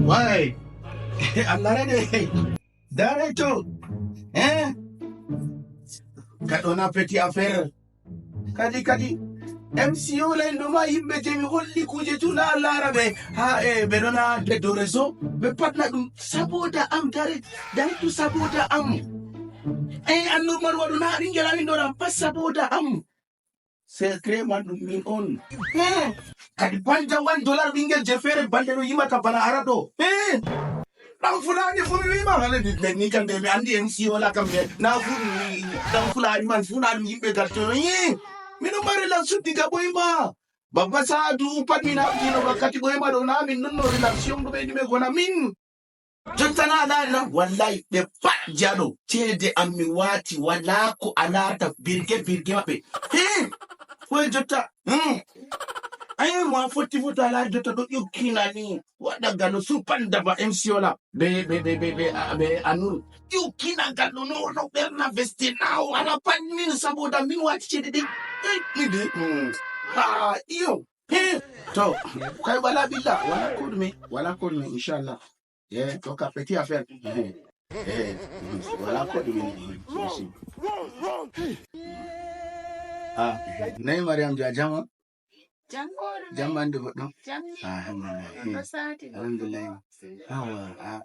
Why? Allah ne. Director. Eh? Kadona petit affaire. Kadi. MCO la indoma yimbe jemi holli kuje tuna larabe ha be dona de do reso be patna dum saboda am dare tu saboda am annu mar waduna ringela min dona pas saboda am c'est cré man dum min on kadi banja $1 bingel je fere bande no yimata bana arado dan fulani fu mi ma ngale ni kan be mi andi MCO la kam be na fu mi dan fulani man fu na yimbe garto mino mari la sutti ga boyma baba sadu pat mina dino bakati boyma do na min nonno relation do be dime gona min jontana na wallahi be pat jado cede ammi wati wala ko alata birge mabe ko jotta ayi mo foti futa la jotta do yukina ni wada galo supanda ba MCO la be anuru yukina galo no berna vestina wala pan min saboda min wati cede de iyo to kai wala billa wala kodme inshallah to ka petit affaire wala kodme nay mariam ja jama jamande goddo alhamdulillah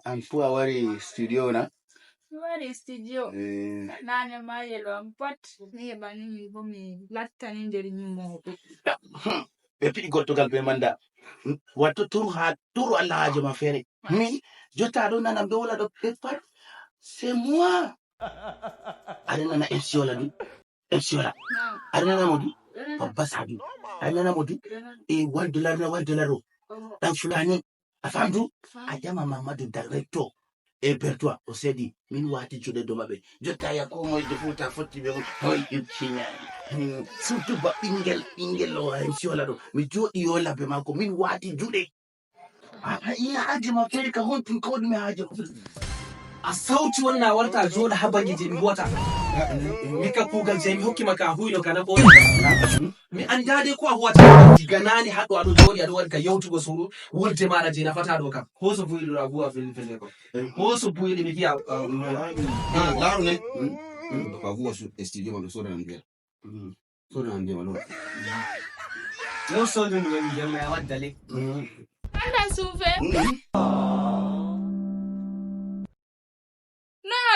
an fu a wari studio na wari studio nane ma yelo pot ni bani bo mi lattani nder nyimo be pidi gortogal be manda wato turu Allah haje ma fere min jotta do nanam do wala do pat c'est moi arena na MCO la du MCO la arena na modu babba sadu arena na modu $1 na $1 dan fulani afandu ajama mamadu director pertoi osedi min wati chude do mabe jotta ya ko moy defuta fotti be hoy yukinya surtout ba ingel lo MCO la do mi jodi yo labe mako min wati jude iya haje ma fere ka hontun ko mi haje a sauti wannan warta zo da haban je mi wata mika kugal je mi hokki maka huyno kana ko mi andade ko huwata diganani hado ado jodi ado warka yautugo suru wolte mara je na fata do kam hoso fuyi do aguwa fele ko hoso fuyi mi kiya laru ne ko aguwa su studio ma so ran biya so ran biya wala no so dun mi jama ya wadale anda sufe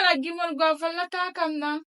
na gimol go fallata kam na